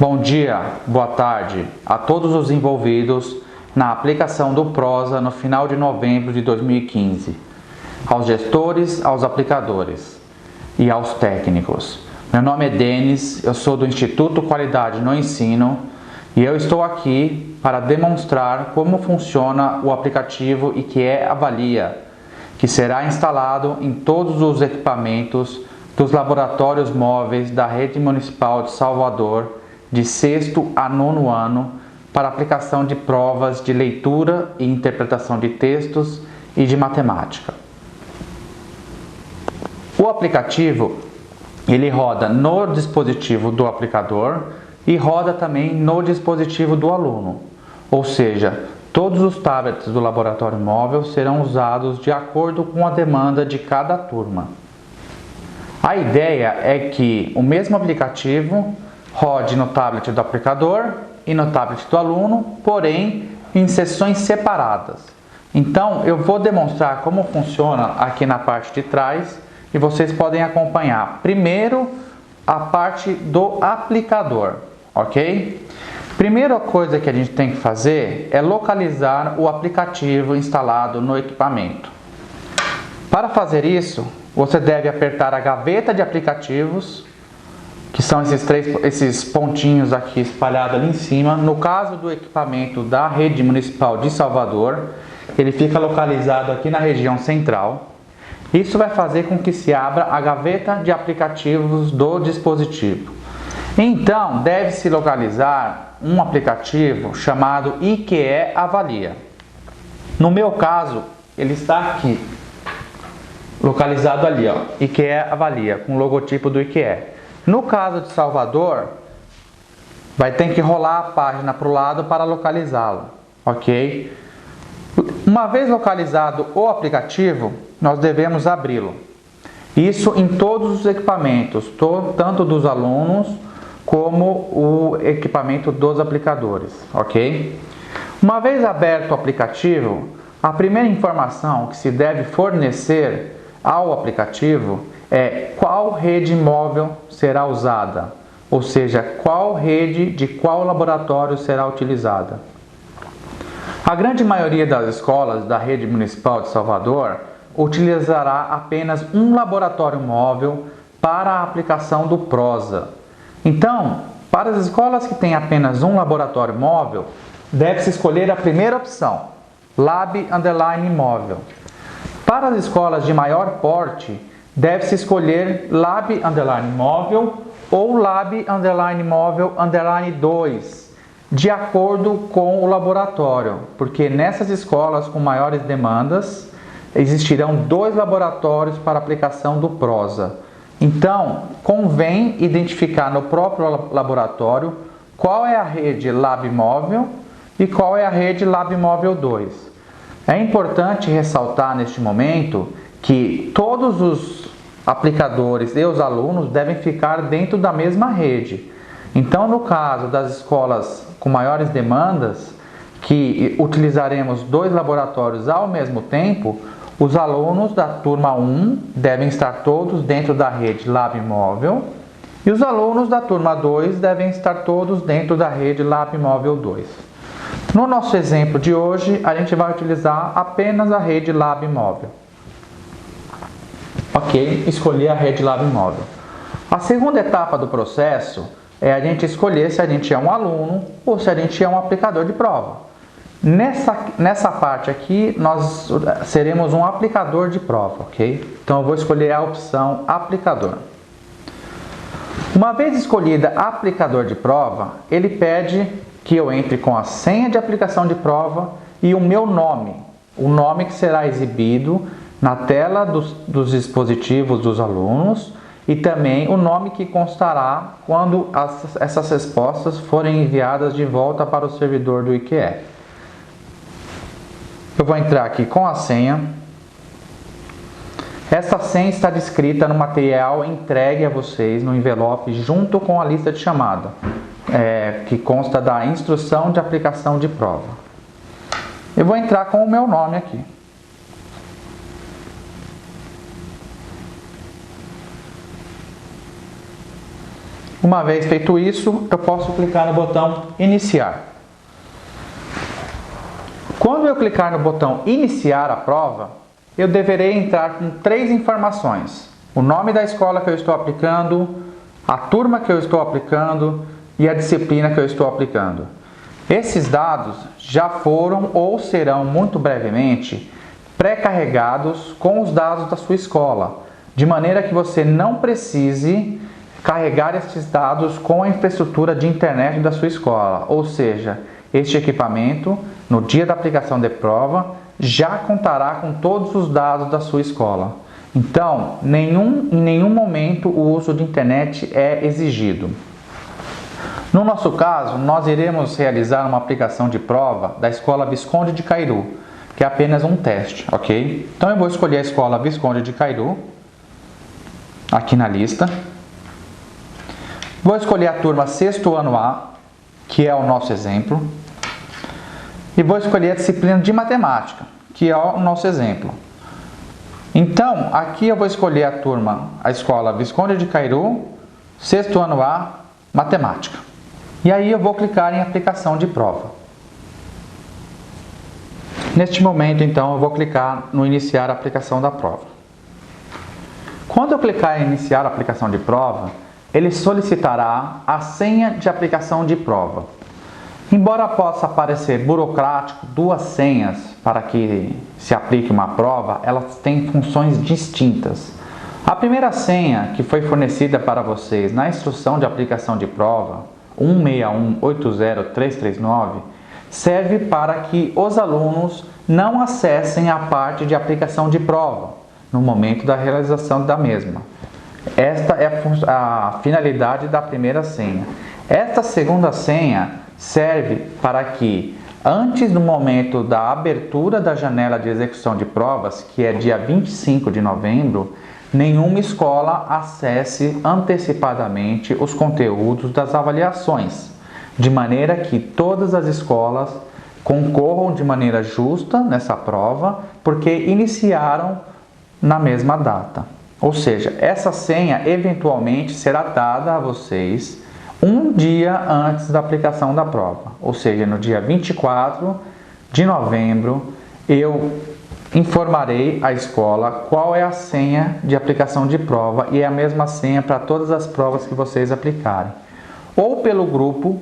Bom dia, boa tarde a todos os envolvidos na aplicação do Prosa no final de novembro de 2015, aos gestores, aos aplicadores e aos técnicos. Meu nome é Denis, eu sou do Instituto Qualidade no Ensino e eu estou aqui para demonstrar como funciona o aplicativo IQE Avalia, que será instalado em todos os equipamentos dos laboratórios móveis da Rede Municipal de Salvador de 6º a 9º ano para aplicação de provas de leitura e interpretação de textos e de matemática. O aplicativo ele roda no dispositivo do aplicador e roda também no dispositivo do aluno, ou seja, todos os tablets do laboratório móvel serão usados de acordo com a demanda de cada turma. A ideia é que o mesmo aplicativo rode no tablet do aplicador e no tablet do aluno, porém em sessões separadas. Então eu vou demonstrar como funciona aqui na parte de trás e vocês podem acompanhar primeiro a parte do aplicador, ok? Primeira coisa que a gente tem que fazer é localizar o aplicativo instalado no equipamento. Para fazer isso, você deve apertar a gaveta de aplicativos, que são esses pontinhos aqui espalhados ali em cima. No caso do equipamento da Rede Municipal de Salvador, ele fica localizado aqui na região central. Isso vai fazer com que se abra a gaveta de aplicativos do dispositivo. Então, deve-se localizar um aplicativo chamado IQE Avalia. No meu caso, ele está aqui, localizado ali, ó, IQE Avalia, com o logotipo do IQE. No caso de Salvador, vai ter que rolar a página para o lado para localizá-lo, ok? Uma vez localizado o aplicativo, nós devemos abri-lo. Isso em todos os equipamentos, tanto dos alunos como o equipamento dos aplicadores, ok? Uma vez aberto o aplicativo, a primeira informação que se deve fornecer ao aplicativo é qual rede móvel será usada, ou seja, qual rede de qual laboratório será utilizada. A grande maioria das escolas da Rede Municipal de Salvador utilizará apenas um laboratório móvel para a aplicação do Prosa. Então, para as escolas que têm apenas um laboratório móvel, deve-se escolher a primeira opção, Lab_Móvel. Para as escolas de maior porte, deve-se escolher Lab_Móvel ou Lab_Móvel_2, de acordo com o laboratório, porque nessas escolas com maiores demandas, existirão 2 laboratórios para aplicação do Prosa. Então, convém identificar no próprio laboratório qual é a rede Lab_Móvel e qual é a rede Lab_Móvel_2. É importante ressaltar neste momento que todos os aplicadores e os alunos devem ficar dentro da mesma rede. Então, no caso das escolas com maiores demandas, que utilizaremos 2 laboratórios ao mesmo tempo, os alunos da turma 1 devem estar todos dentro da rede Lab_Móvel e os alunos da turma 2 devem estar todos dentro da rede Lab_Móvel_2. No nosso exemplo de hoje, a gente vai utilizar apenas a rede Lab_Móvel. Ok, escolhi a rede Lab_Móvel. A segunda etapa do processo é a gente escolher se a gente é um aluno ou se a gente é um aplicador de prova. Nessa parte aqui, nós seremos um aplicador de prova, ok? Então, eu vou escolher a opção aplicador. Uma vez escolhida aplicador de prova, ele pede que eu entre com a senha de aplicação de prova e o meu nome, o nome que será exibido na tela dos dispositivos dos alunos e também o nome que constará quando essas respostas forem enviadas de volta para o servidor do IQE. Eu vou entrar aqui com a senha. Essa senha está descrita no material entregue a vocês no envelope junto com a lista de chamada, que consta da instrução de aplicação de prova. Eu vou entrar com o meu nome aqui. Uma vez feito isso, eu posso clicar no botão Iniciar. Quando eu clicar no botão Iniciar a prova, eu deverei entrar com 3 informações: o nome da escola que eu estou aplicando, a turma que eu estou aplicando e a disciplina que eu estou aplicando. Esses dados já foram ou serão muito brevemente pré-carregados com os dados da sua escola, de maneira que você não precise carregar esses dados com a infraestrutura de internet da sua escola, ou seja, este equipamento, no dia da aplicação de prova, já contará com todos os dados da sua escola. Então, em nenhum momento o uso de internet é exigido. No nosso caso, nós iremos realizar uma aplicação de prova da Escola Visconde de Cairu, que é apenas um teste, ok? Então eu vou escolher a Escola Visconde de Cairu, aqui na lista. Vou escolher a turma 6º ano A, que é o nosso exemplo. E vou escolher a disciplina de matemática, que é o nosso exemplo. Então, aqui eu vou escolher a Escola Visconde de Cairu, 6º ano A, matemática. E aí eu vou clicar em aplicação de prova. Neste momento, então, eu vou clicar no iniciar a aplicação da prova. Quando eu clicar em iniciar a aplicação de prova, ele solicitará a senha de aplicação de prova. Embora possa parecer burocrático 2 senhas para que se aplique uma prova, elas têm funções distintas. A primeira senha, que foi fornecida para vocês na instrução de aplicação de prova, 16180339, serve para que os alunos não acessem a parte de aplicação de prova no momento da realização da mesma. Esta é a finalidade da primeira senha. Esta segunda senha serve para que, antes do momento da abertura da janela de execução de provas, que é dia 25 de novembro, nenhuma escola acesse antecipadamente os conteúdos das avaliações, de maneira que todas as escolas concorram de maneira justa nessa prova, porque iniciaram na mesma data. Ou seja, essa senha eventualmente será dada a vocês um dia antes da aplicação da prova, ou seja, no dia 24 de novembro, eu informarei a escola qual é a senha de aplicação de prova e é a mesma senha para todas as provas que vocês aplicarem. Ou pelo grupo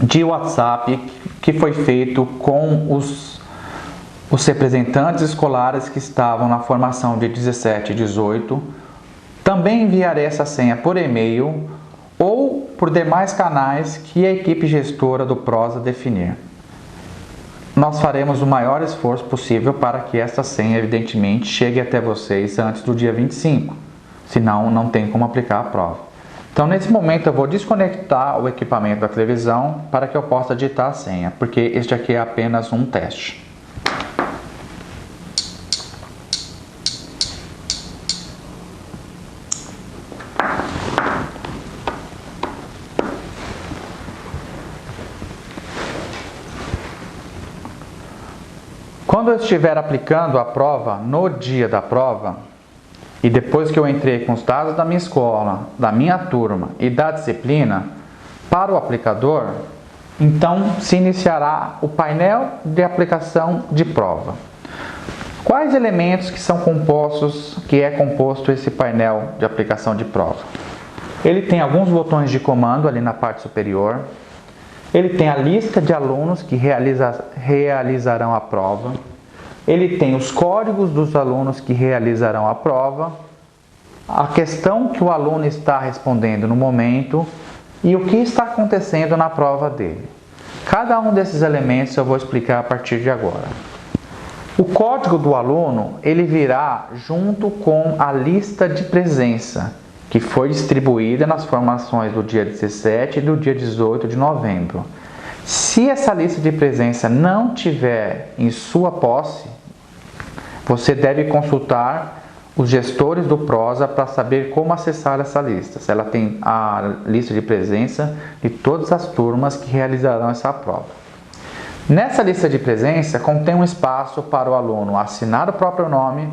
de WhatsApp que foi feito com os representantes escolares que estavam na formação de 17 e 18, também enviarei essa senha por e-mail ou por demais canais que a equipe gestora do Prosa definir. Nós faremos o maior esforço possível para que esta senha, evidentemente, chegue até vocês antes do dia 25, senão não tem como aplicar a prova. Então, nesse momento, eu vou desconectar o equipamento da televisão para que eu possa digitar a senha, porque este aqui é apenas um teste. Quando eu estiver aplicando a prova no dia da prova, e depois que eu entrei com os dados da minha escola, da minha turma e da disciplina para o aplicador, então se iniciará o painel de aplicação de prova. Quais elementos que é composto esse painel de aplicação de prova? Ele tem alguns botões de comando ali na parte superior. Ele tem a lista de alunos que realizarão a prova. Ele tem os códigos dos alunos que realizarão a prova, a questão que o aluno está respondendo no momento e o que está acontecendo na prova dele. Cada um desses elementos eu vou explicar a partir de agora. O código do aluno, ele virá junto com a lista de presença, que foi distribuída nas formações do dia 17 e do dia 18 de novembro. Se essa lista de presença não tiver em sua posse, você deve consultar os gestores do Prosa para saber como acessar essa lista. Se ela tem a lista de presença de todas as turmas que realizarão essa prova. Nessa lista de presença contém um espaço para o aluno assinar o próprio nome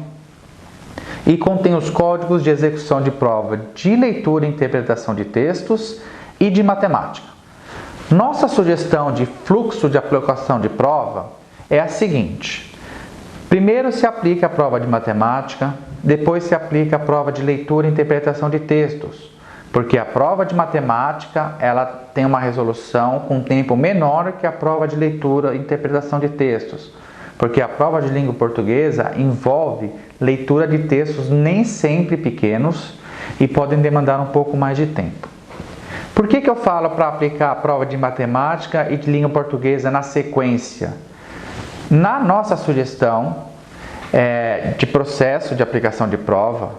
e contém os códigos de execução de prova de leitura e interpretação de textos e de matemática. Nossa sugestão de fluxo de aplicação de prova é a seguinte: primeiro se aplica a prova de matemática, depois se aplica a prova de leitura e interpretação de textos, porque a prova de matemática ela tem uma resolução com um tempo menor que a prova de leitura e interpretação de textos, porque a prova de língua portuguesa envolve leitura de textos nem sempre pequenos e podem demandar um pouco mais de tempo. Por que eu falo para aplicar a prova de matemática e de língua portuguesa na sequência? Na nossa sugestão de processo de aplicação de prova,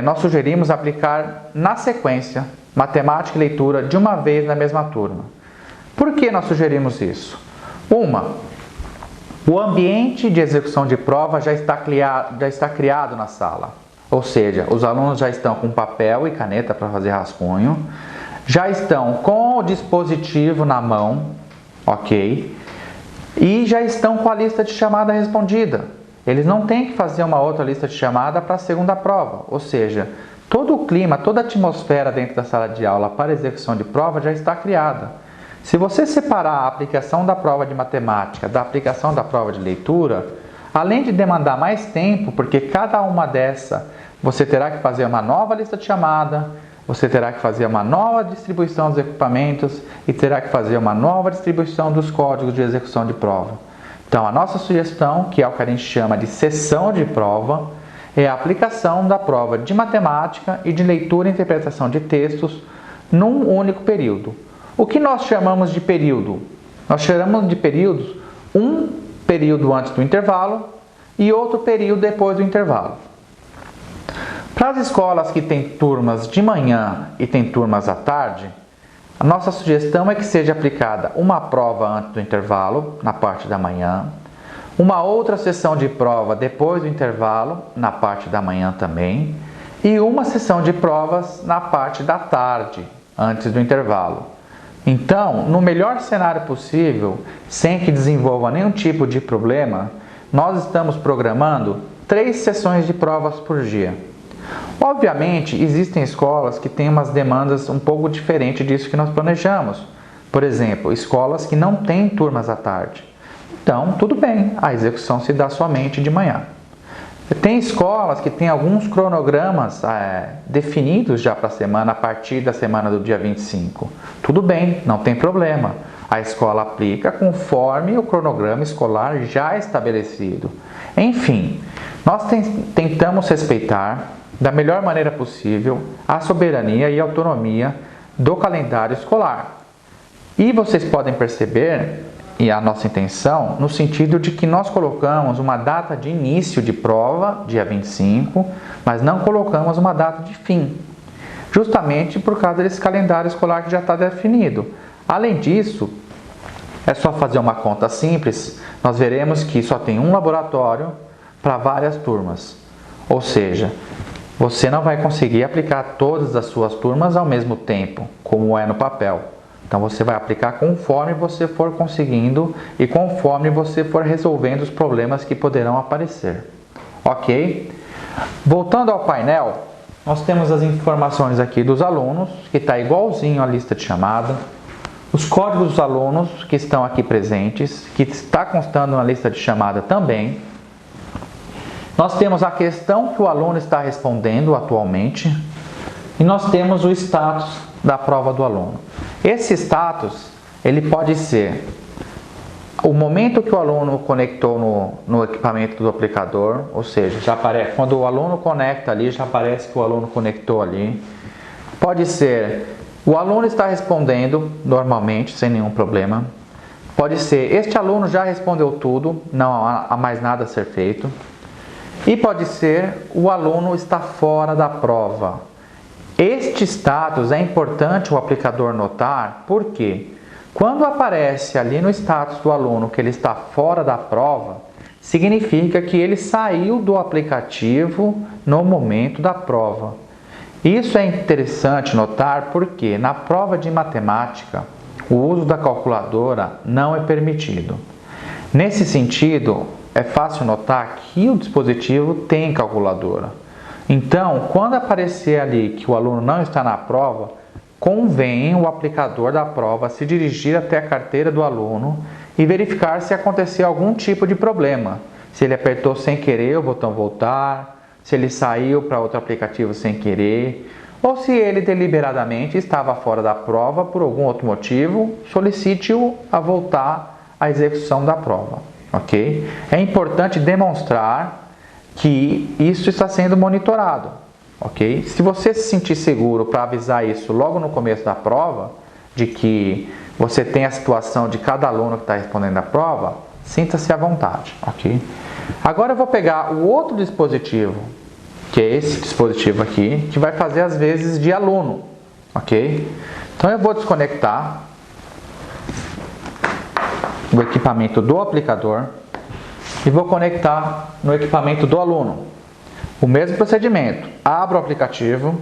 nós sugerimos aplicar na sequência matemática e leitura de uma vez na mesma turma. Por que nós sugerimos isso? O ambiente de execução de prova já está criado na sala, ou seja, os alunos já estão com papel e caneta para fazer rascunho, já estão com o dispositivo na mão, ok? E já estão com a lista de chamada respondida. Eles não têm que fazer uma outra lista de chamada para a segunda prova, ou seja, todo o clima, toda a atmosfera dentro da sala de aula para a execução de prova já está criada. Se você separar a aplicação da prova de matemática da aplicação da prova de leitura, além de demandar mais tempo, porque cada uma dessa você terá que fazer uma nova lista de chamada, você terá que fazer uma nova distribuição dos equipamentos e terá que fazer uma nova distribuição dos códigos de execução de prova. Então, a nossa sugestão, que é o que a gente chama de sessão de prova, é a aplicação da prova de matemática e de leitura e interpretação de textos num único período. O que nós chamamos de período? Nós chamamos de períodos um período antes do intervalo e outro período depois do intervalo. Para as escolas que têm turmas de manhã e têm turmas à tarde, a nossa sugestão é que seja aplicada uma prova antes do intervalo, na parte da manhã, uma outra sessão de prova depois do intervalo, na parte da manhã também, e uma sessão de provas na parte da tarde, antes do intervalo. Então, no melhor cenário possível, sem que desenvolva nenhum tipo de problema, nós estamos programando 3 sessões de provas por dia. Obviamente, existem escolas que têm umas demandas um pouco diferentes disso que nós planejamos. Por exemplo, escolas que não têm turmas à tarde. Então, tudo bem, a execução se dá somente de manhã. Tem escolas que têm alguns cronogramas definidos já para a semana, a partir da semana do dia 25. Tudo bem, não tem problema. A escola aplica conforme o cronograma escolar já estabelecido. Enfim, nós tentamos respeitar da melhor maneira possível a soberania e autonomia do calendário escolar. E vocês podem perceber, e a nossa intenção, no sentido de que nós colocamos uma data de início de prova, dia 25, mas não colocamos uma data de fim, justamente por causa desse calendário escolar que já está definido. Além disso, é só fazer uma conta simples, nós veremos que só tem um laboratório para várias turmas, ou seja, você não vai conseguir aplicar todas as suas turmas ao mesmo tempo, como é no papel. Então você vai aplicar conforme você for conseguindo e conforme você for resolvendo os problemas que poderão aparecer. Ok? Voltando ao painel, nós temos as informações aqui dos alunos, que está igualzinho à lista de chamada. Os códigos dos alunos que estão aqui presentes, que está constando na lista de chamada também. Nós temos a questão que o aluno está respondendo atualmente e nós temos o status da prova do aluno. Esse status, ele pode ser o momento que o aluno conectou no equipamento do aplicador, ou seja, já aparece, quando o aluno conecta ali, já aparece que o aluno conectou ali. Pode ser o aluno está respondendo normalmente, sem nenhum problema. Pode ser este aluno já respondeu tudo, não há mais nada a ser feito. E pode ser o aluno está fora da prova. Este status é importante o aplicador notar, porque quando aparece ali no status do aluno que ele está fora da prova, significa que ele saiu do aplicativo no momento da prova. Isso é interessante notar porque na prova de matemática, o uso da calculadora não é permitido. Nesse sentido, é fácil notar que o dispositivo tem calculadora. Então, quando aparecer ali que o aluno não está na prova, convém o aplicador da prova se dirigir até a carteira do aluno e verificar se aconteceu algum tipo de problema. Se ele apertou sem querer o botão voltar, se ele saiu para outro aplicativo sem querer, ou se ele deliberadamente estava fora da prova por algum outro motivo, solicite-o a voltar à execução da prova, ok? É importante demonstrar que isso está sendo monitorado, ok? Se você se sentir seguro para avisar isso logo no começo da prova, de que você tem a situação de cada aluno que está respondendo a prova, sinta-se à vontade, ok? Agora eu vou pegar o outro dispositivo, que é esse dispositivo aqui, que vai fazer as vezes de aluno, ok? Então eu vou desconectar o equipamento do aplicador e vou conectar no equipamento do aluno. O mesmo procedimento, abro o aplicativo,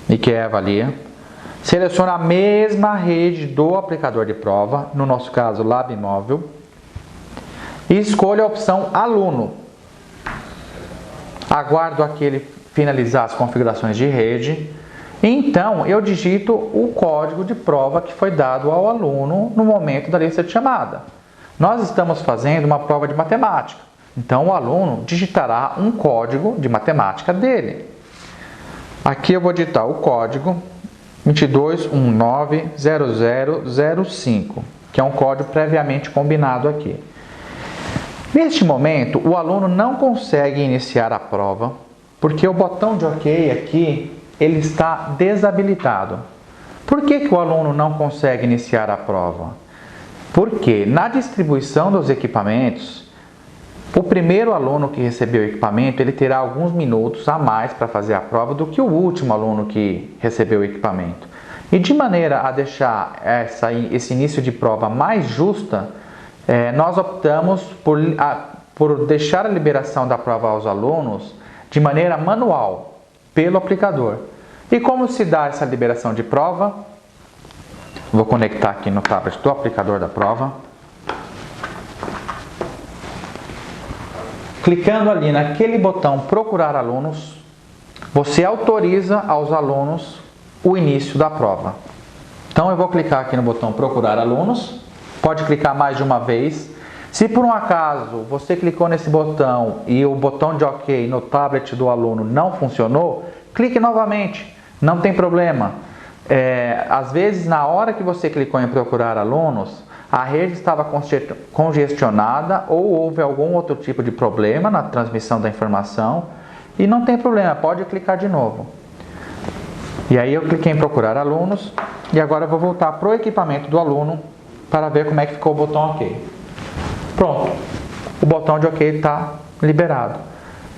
IQE Avalia, seleciono a mesma rede do aplicador de prova, no nosso caso LabMóvel, e escolho a opção aluno. Aguardo aqui ele finalizar as configurações de rede. E então eu digito o código de prova que foi dado ao aluno no momento da lista de chamada. Nós estamos fazendo uma prova de matemática. Então o aluno digitará um código de matemática dele. Aqui eu vou digitar o código 22190005, que é um código previamente combinado aqui. Neste momento, o aluno não consegue iniciar a prova, porque o botão de OK aqui, ele está desabilitado. Por que o aluno não consegue iniciar a prova? Porque na distribuição dos equipamentos, o primeiro aluno que recebeu o equipamento, ele terá alguns minutos a mais para fazer a prova do que o último aluno que recebeu o equipamento. E de maneira a deixar esse início de prova mais justa, nós optamos por deixar a liberação da prova aos alunos de maneira manual, pelo aplicador. E como se dá essa liberação de prova? Vou conectar aqui no tablet do aplicador da prova. Clicando ali naquele botão procurar alunos, você autoriza aos alunos o início da prova. Então eu vou clicar aqui no botão procurar alunos. Pode clicar mais de uma vez. Se por um acaso você clicou nesse botão e o botão de OK no tablet do aluno não funcionou, clique novamente, não tem problema. Às vezes, na hora que você clicou em procurar alunos, a rede estava congestionada ou houve algum outro tipo de problema na transmissão da informação e não tem problema, pode clicar de novo. E aí eu cliquei em procurar alunos e agora eu vou voltar para o equipamento do aluno para ver como é que ficou o botão OK. Pronto, o botão de OK está liberado.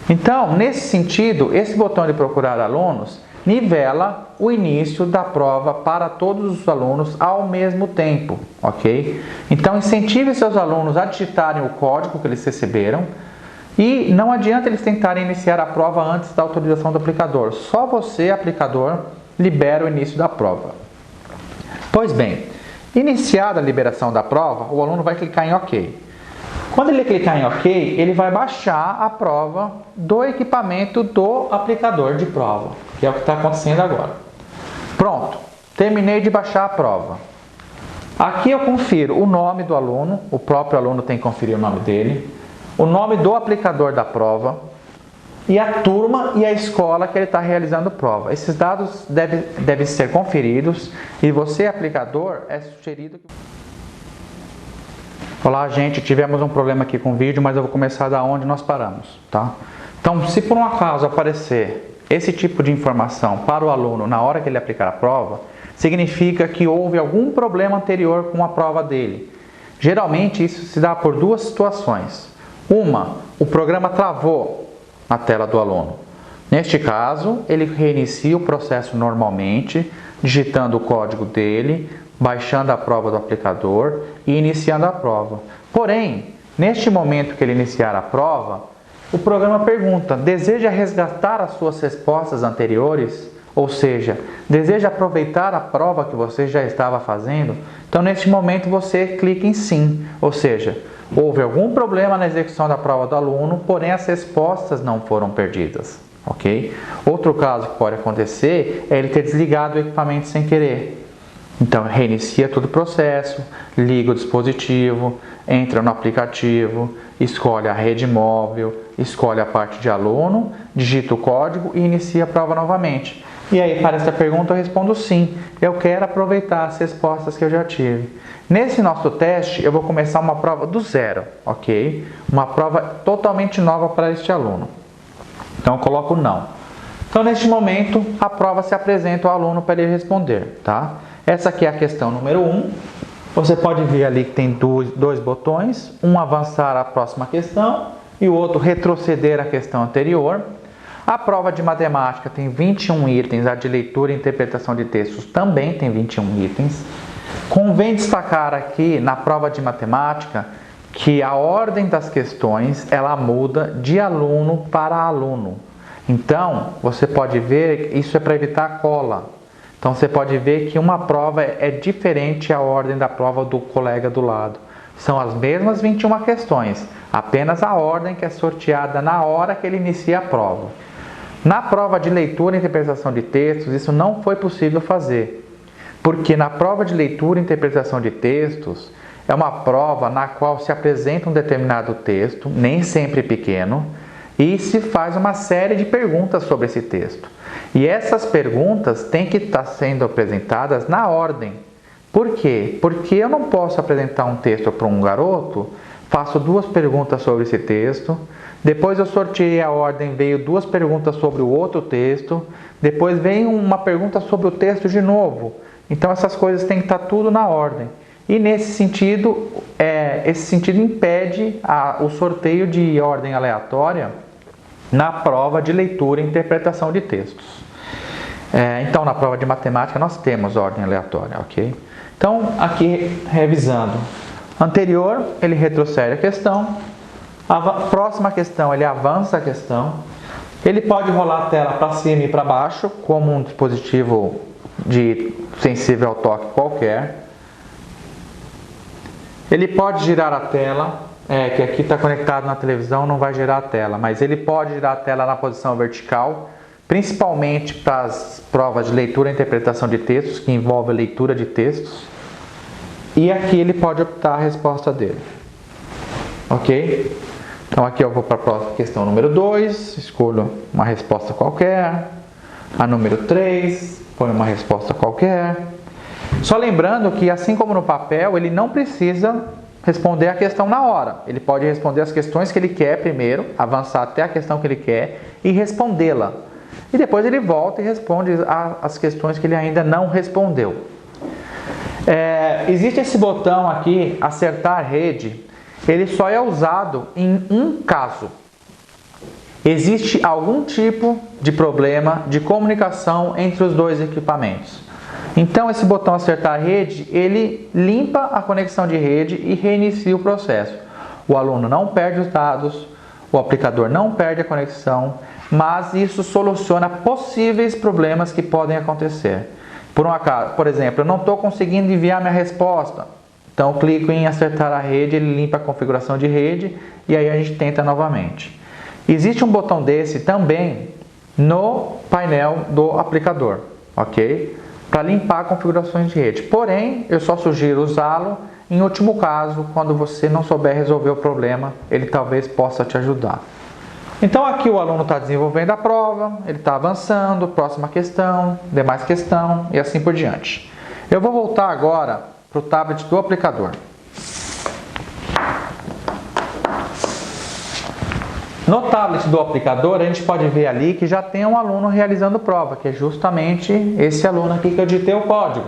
Então, nesse sentido, esse botão de procurar alunos nivela o início da prova para todos os alunos ao mesmo tempo, ok? Então, incentive seus alunos a digitarem o código que eles receberam e não adianta eles tentarem iniciar a prova antes da autorização do aplicador. Só você, aplicador, libera o início da prova. Pois bem, iniciada a liberação da prova, o aluno vai clicar em OK. Quando ele clicar em OK, ele vai baixar a prova do equipamento do aplicador de prova, que é o que está acontecendo agora. Pronto, terminei de baixar a prova. Aqui eu confiro o nome do aluno, o próprio aluno tem que conferir o nome dele, o nome do aplicador da prova e a turma e a escola que ele está realizando a prova. Esses dados devem ser conferidos e você, aplicador, é sugerido que... Olá, gente, tivemos um problema aqui com o vídeo, mas eu vou começar da onde nós paramos, tá? Então, se por um acaso aparecer esse tipo de informação para o aluno na hora que ele aplicar a prova, significa que houve algum problema anterior com a prova dele. Geralmente, isso se dá por duas situações. Uma, o programa travou na tela do aluno. Neste caso, ele reinicia o processo normalmente, digitando o código dele, baixando a prova do aplicador e iniciando a prova. Porém, neste momento que ele iniciar a prova, o programa pergunta: deseja resgatar as suas respostas anteriores? Ou seja, deseja aproveitar a prova que você já estava fazendo? Então, neste momento, você clica em sim. Ou seja, houve algum problema na execução da prova do aluno, porém as respostas não foram perdidas, ok? Outro caso que pode acontecer é ele ter desligado o equipamento sem querer. Então, reinicia todo o processo, liga o dispositivo, entra no aplicativo, escolhe a rede móvel, escolhe a parte de aluno, digita o código e inicia a prova novamente. E aí, para essa pergunta, eu respondo sim. Eu quero aproveitar as respostas que eu já tive. Nesse nosso teste, eu vou começar uma prova do zero, ok? Uma prova totalmente nova para este aluno. Então, eu coloco não. Então, neste momento, a prova se apresenta ao aluno para ele responder, tá? Essa aqui é a questão número 1. Você pode ver ali que tem dois botões, um avançar à próxima questão e o outro retroceder à questão anterior. A prova de matemática tem 21 itens, a de leitura e interpretação de textos também tem 21 itens. Convém destacar aqui na prova de matemática que a ordem das questões ela muda de aluno para aluno. Então, você pode ver, isso é para evitar cola. Então, você pode ver que uma prova é diferente a ordem da prova do colega do lado. São as mesmas 21 questões, apenas a ordem que é sorteada na hora que ele inicia a prova. Na prova de leitura e interpretação de textos, isso não foi possível fazer, porque na prova de leitura e interpretação de textos, é uma prova na qual se apresenta um determinado texto, nem sempre pequeno, e se faz uma série de perguntas sobre esse texto. E essas perguntas têm que estar sendo apresentadas na ordem. Por quê? Porque eu não posso apresentar um texto para um garoto, faço 2 perguntas sobre esse texto, depois eu sorteei a ordem, veio 2 perguntas sobre o outro texto, depois vem uma pergunta sobre o texto de novo. Então essas coisas têm que estar tudo na ordem. E nesse sentido, esse sentido impede o sorteio de ordem aleatória na prova de leitura e interpretação de textos. Então, na prova de matemática, nós temos ordem aleatória, ok? Então, aqui, revisando. Anterior, ele retrocede a questão. A próxima questão, ele avança a questão. Ele pode rolar a tela para cima e para baixo, como um dispositivo sensível ao toque qualquer. Ele pode girar a tela, que aqui está conectado na televisão, não vai girar a tela, mas ele pode girar a tela na posição vertical, principalmente para as provas de leitura e interpretação de textos, que envolve a leitura de textos. E aqui ele pode optar a resposta dele. Ok? Então aqui eu vou para a próxima questão número 2, escolho uma resposta qualquer. A número 3, põe uma resposta qualquer. Só lembrando que, assim como no papel, ele não precisa responder a questão na hora. Ele pode responder as questões que ele quer primeiro, avançar até a questão que ele quer e respondê-la. E depois ele volta e responde as questões que ele ainda não respondeu. Existe esse botão aqui, acertar rede, ele só é usado em um caso. Existe algum tipo de problema de comunicação entre os dois equipamentos. Então, esse botão acertar rede, ele limpa a conexão de rede e reinicia o processo. O aluno não perde os dados, o aplicador não perde a conexão, mas isso soluciona possíveis problemas que podem acontecer. Por exemplo, eu não estou conseguindo enviar minha resposta. Então, eu clico em acertar a rede, ele limpa a configuração de rede e aí a gente tenta novamente. Existe um botão desse também no painel do aplicador, ok? Para limpar configurações de rede. Porém, eu só sugiro usá-lo em último caso, quando você não souber resolver o problema, ele talvez possa te ajudar. Então aqui o aluno está desenvolvendo a prova, ele está avançando, próxima questão, demais questão e assim por diante. Eu vou voltar agora para o tablet do aplicador. No tablet do aplicador, a gente pode ver ali que já tem um aluno realizando prova, que é justamente esse aluno aqui que eu digitei o código.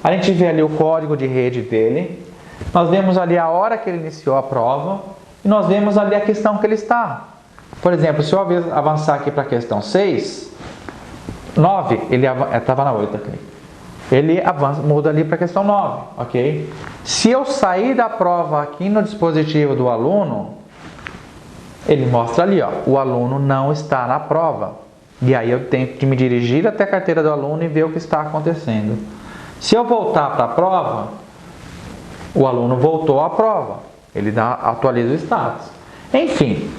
A gente vê ali o código de rede dele, nós vemos ali a hora que ele iniciou a prova e nós vemos ali a questão que ele está. Por exemplo, se eu avançar aqui para a questão 6, 9, ele estava na 8 aqui. Ele avança, muda ali para a questão 9, ok? Se eu sair da prova aqui no dispositivo do aluno, ele mostra ali, ó, o aluno não está na prova. E aí eu tenho que me dirigir até a carteira do aluno e ver o que está acontecendo. Se eu voltar para a prova, o aluno voltou à prova. Ele atualiza o status. Enfim,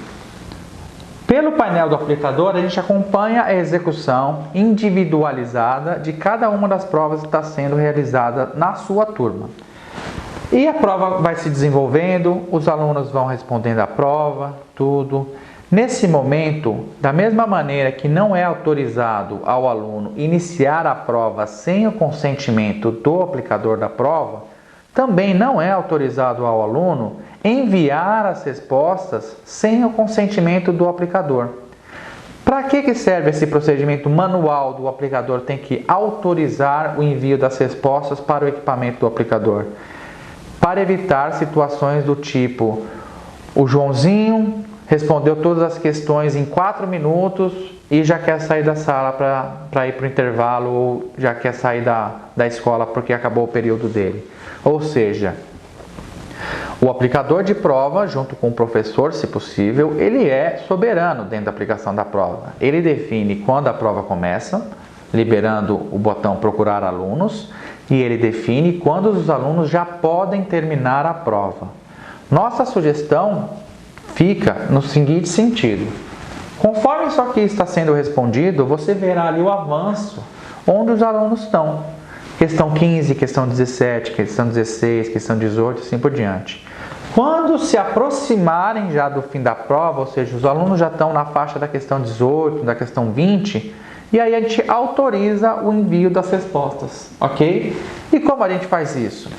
pelo painel do aplicador, a gente acompanha a execução individualizada de cada uma das provas que está sendo realizada na sua turma. E a prova vai se desenvolvendo, os alunos vão respondendo a prova, tudo. Nesse momento, da mesma maneira que não é autorizado ao aluno iniciar a prova sem o consentimento do aplicador da prova, também não é autorizado ao aluno enviar as respostas sem o consentimento do aplicador. Para que serve esse procedimento manual do aplicador? Tem que autorizar o envio das respostas para o equipamento do aplicador. Para evitar situações do tipo, o Joãozinho respondeu todas as questões em 4 minutos e já quer sair da sala para ir para o intervalo, ou já quer sair da escola porque acabou o período dele. Ou seja, o aplicador de prova, junto com o professor, se possível, ele é soberano dentro da aplicação da prova. Ele define quando a prova começa, liberando o botão procurar alunos, e ele define quando os alunos já podem terminar a prova. Nossa sugestão fica no seguinte sentido: conforme isso aqui está sendo respondido, você verá ali o avanço onde os alunos estão. Questão 15, questão 17, questão 16, questão 18, assim por diante. Quando se aproximarem já do fim da prova, ou seja, os alunos já estão na faixa da questão 18, da questão 20, e aí a gente autoriza o envio das respostas, ok? E como a gente faz isso?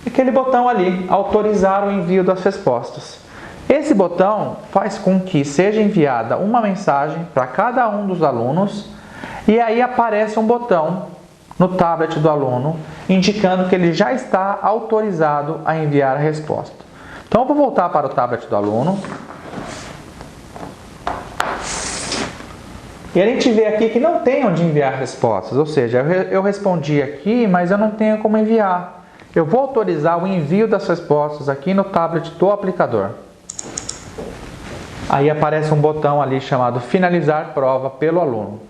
Aquele botão ali, autorizar o envio das respostas. Esse botão faz com que seja enviada uma mensagem para cada um dos alunos e aí aparece um botão no tablet do aluno indicando que ele já está autorizado a enviar a resposta. Então eu vou voltar para o tablet do aluno. E a gente vê aqui que não tem onde enviar respostas, ou seja, eu respondi aqui, mas eu não tenho como enviar. Eu vou autorizar o envio das respostas aqui no tablet do aplicador. Aí aparece um botão ali chamado finalizar prova pelo aluno.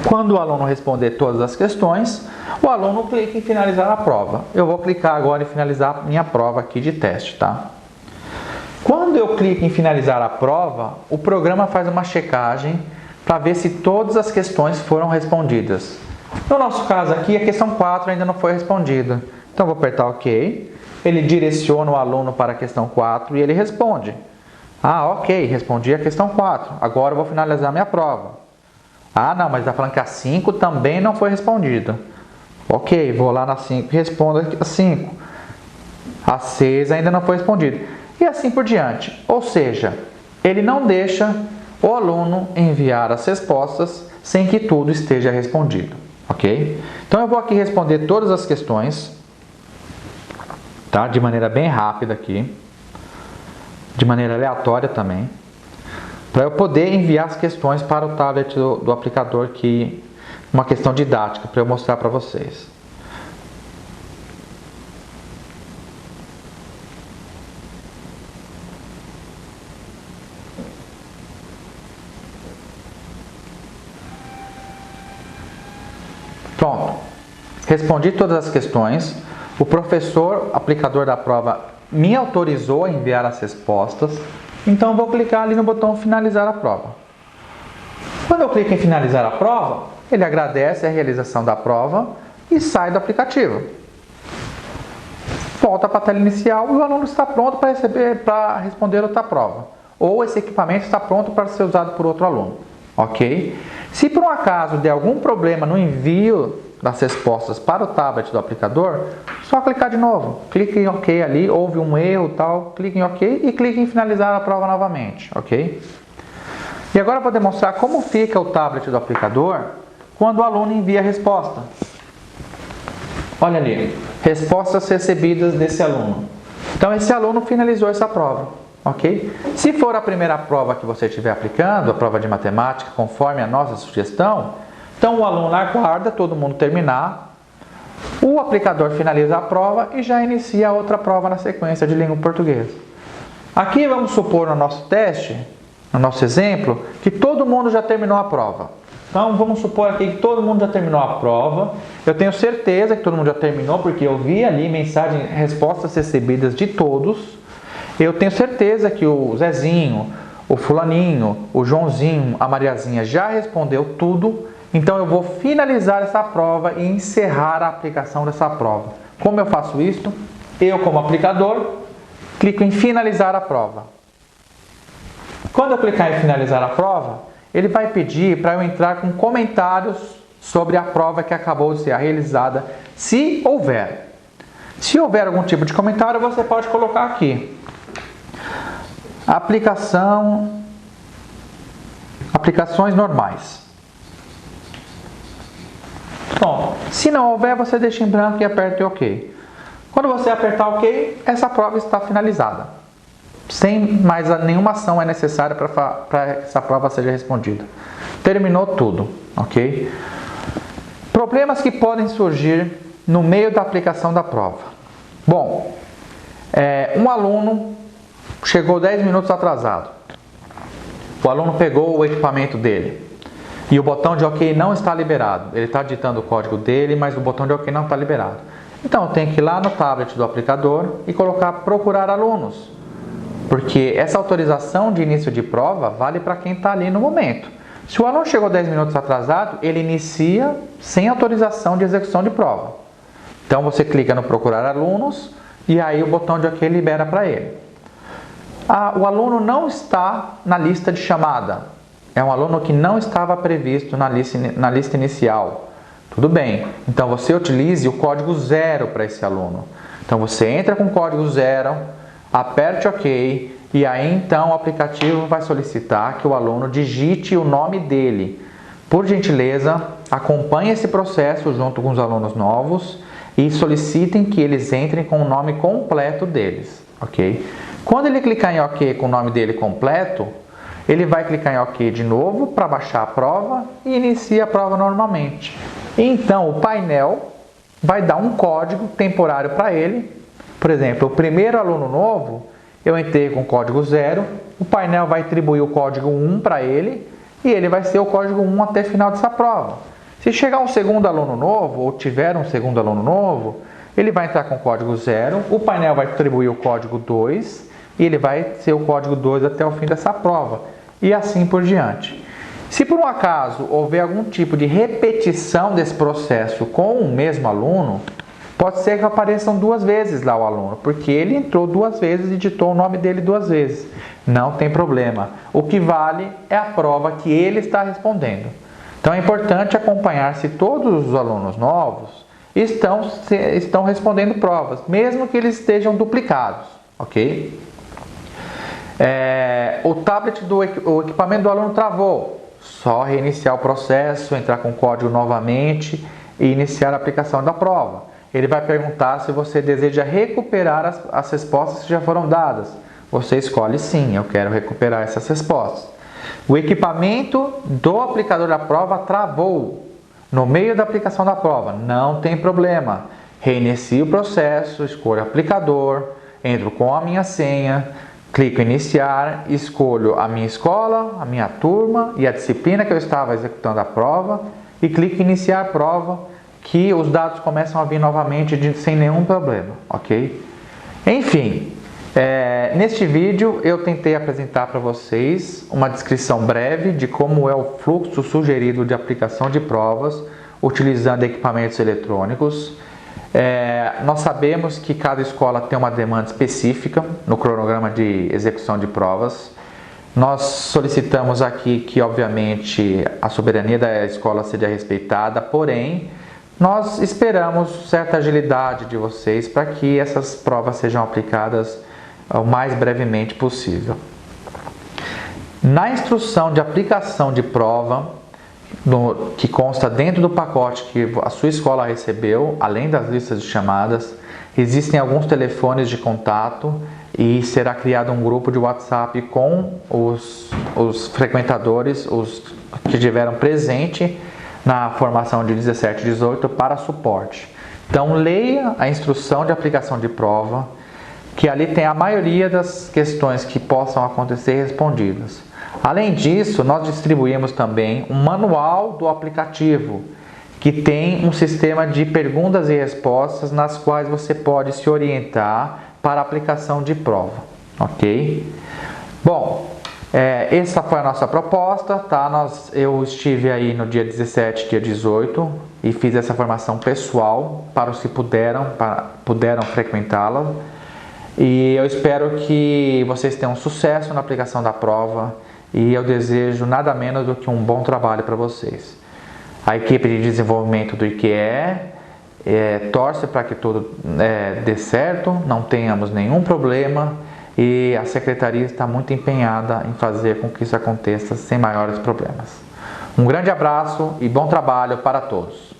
Quando o aluno responder todas as questões, o aluno clica em finalizar a prova. Eu vou clicar agora em finalizar minha prova aqui de teste, tá? Quando eu clico em finalizar a prova, o programa faz uma checagem para ver se todas as questões foram respondidas. No nosso caso aqui, a questão 4 ainda não foi respondida. Então vou apertar OK. Ele direciona o aluno para a questão 4 e ele responde. Ah, ok, respondi a questão 4. Agora eu vou finalizar minha prova. Ah, não, mas está falando que a 5 também não foi respondida. Ok, vou lá na 5 e respondo a 5. A 6 ainda não foi respondida. E assim por diante. Ou seja, ele não deixa o aluno enviar as respostas sem que tudo esteja respondido. Ok? Então eu vou aqui responder todas as questões, tá? De maneira bem rápida aqui. De maneira aleatória também, para eu poder enviar as questões para o tablet do aplicador, que uma questão didática para eu mostrar para vocês. Pronto, respondi todas as questões. O professor aplicador da prova me autorizou a enviar as respostas, então eu vou clicar ali no botão finalizar a prova. Quando eu clico em finalizar a prova, ele agradece a realização da prova e sai do aplicativo. Volta para a tela inicial e o aluno está pronto para responder outra prova. Ou esse equipamento está pronto para ser usado por outro aluno. Ok? Se por um acaso der algum problema no envio das respostas para o tablet do aplicador, só clicar de novo. Clique em OK ali, houve um erro tal, clique em OK e clique em finalizar a prova novamente, ok? E agora eu vou demonstrar como fica o tablet do aplicador quando o aluno envia a resposta. Olha ali, respostas recebidas desse aluno. Então esse aluno finalizou essa prova, ok? Se for a primeira prova que você estiver aplicando, a prova de matemática, conforme a nossa sugestão, então o aluno aguarda todo mundo terminar, o aplicador finaliza a prova e já inicia outra prova na sequência de língua portuguesa. Aqui vamos supor no nosso teste, no nosso exemplo, que todo mundo já terminou a prova. Então vamos supor aqui que todo mundo já terminou a prova. Eu tenho certeza que todo mundo já terminou, porque eu vi ali respostas recebidas de todos. eu tenho certeza que o Zezinho, o fulaninho, o Joãozinho, a Mariazinha já respondeu tudo, então eu vou finalizar essa prova e encerrar a aplicação dessa prova. Como eu faço isso? Eu, como aplicador, clico em finalizar a prova. Quando eu clicar em finalizar a prova, ele vai pedir para eu entrar com comentários sobre a prova que acabou de ser realizada, se houver. Se houver algum tipo de comentário, você pode colocar aqui. Aplicações normais. Bom, se não houver, você deixa em branco e aperta OK. Quando você apertar OK, essa prova está finalizada. Sem mais nenhuma ação é necessária para que essa prova seja respondida. Terminou tudo, ok? Problemas que podem surgir no meio da aplicação da prova. Bom, um aluno chegou 10 minutos atrasado. O aluno pegou o equipamento dele e o botão de OK não está liberado. Ele está digitando o código dele, mas o botão de OK não está liberado. Então, eu tenho que ir lá no tablet do aplicador e colocar procurar alunos. Porque essa autorização de início de prova vale para quem está ali no momento. Se o aluno chegou 10 minutos atrasado, ele inicia sem autorização de execução de prova. Então, você clica no procurar alunos e aí o botão de OK libera para ele. O aluno não está na lista de chamada. É um aluno que não estava previsto na lista inicial. Tudo bem. Então, você utilize o código 0 para esse aluno. Então, você entra com o código 0, aperte OK e aí então o aplicativo vai solicitar que o aluno digite o nome dele. Por gentileza, acompanhe esse processo junto com os alunos novos e solicitem que eles entrem com o nome completo deles, ok? Quando ele clicar em OK com o nome dele completo, ele vai clicar em OK de novo para baixar a prova e inicia a prova normalmente. Então, o painel vai dar um código temporário para ele. Por exemplo, o primeiro aluno novo, eu entrei com o código 0, o painel vai atribuir o código 1 para ele e ele vai ser o código 1 até o final dessa prova. Se chegar um segundo aluno novo, ou tiver um segundo aluno novo, ele vai entrar com o código 0, o painel vai atribuir o código 2 e ele vai ser o código 2 até o fim dessa prova e assim por diante. Se por um acaso houver algum tipo de repetição desse processo com o mesmo aluno, pode ser que apareçam 2 vezes lá o aluno, porque ele entrou 2 vezes e digitou o nome dele 2 vezes. Não tem problema. O que vale é a prova que ele está respondendo. Então é importante acompanhar se todos os alunos novos estão respondendo provas, mesmo que eles estejam duplicados, ok? O tablet o equipamento do aluno travou. Só reiniciar o processo, entrar com o código novamente e iniciar a aplicação da prova. Ele vai perguntar se você deseja recuperar as respostas que já foram dadas. Você escolhe sim, eu quero recuperar essas respostas. O equipamento do aplicador da prova travou no meio da aplicação da prova. Não tem problema. Reinicie o processo, escolha o aplicador, entro com a minha senha, clico em iniciar, escolho a minha escola, a minha turma e a disciplina que eu estava executando a prova e clico em iniciar a prova, que os dados começam a vir novamente sem nenhum problema, ok? Enfim, neste vídeo eu tentei apresentar para vocês uma descrição breve de como é o fluxo sugerido de aplicação de provas utilizando equipamentos eletrônicos. Nós sabemos que cada escola tem uma demanda específica no cronograma de execução de provas. Nós solicitamos aqui que, obviamente, a soberania da escola seja respeitada, porém, nós esperamos certa agilidade de vocês para que essas provas sejam aplicadas o mais brevemente possível. Na instrução de aplicação de prova, que consta dentro do pacote que a sua escola recebeu, além das listas de chamadas, existem alguns telefones de contato e será criado um grupo de WhatsApp com os frequentadores, os que estiveram presente na formação de 17 e 18 para suporte. Então leia a instrução de aplicação de prova, que ali tem a maioria das questões que possam acontecer respondidas. Além disso, nós distribuímos também um manual do aplicativo, que tem um sistema de perguntas e respostas nas quais você pode se orientar para a aplicação de prova, ok? Bom, essa foi a nossa proposta, tá? Eu estive aí no dia 17, dia 18 e fiz essa formação pessoal para os que puderam frequentá-la. E eu espero que vocês tenham sucesso na aplicação da prova e eu desejo nada menos do que um bom trabalho para vocês. A equipe de desenvolvimento do IQE torce para que tudo dê certo, não tenhamos nenhum problema e a secretaria está muito empenhada em fazer com que isso aconteça sem maiores problemas. Um grande abraço e bom trabalho para todos.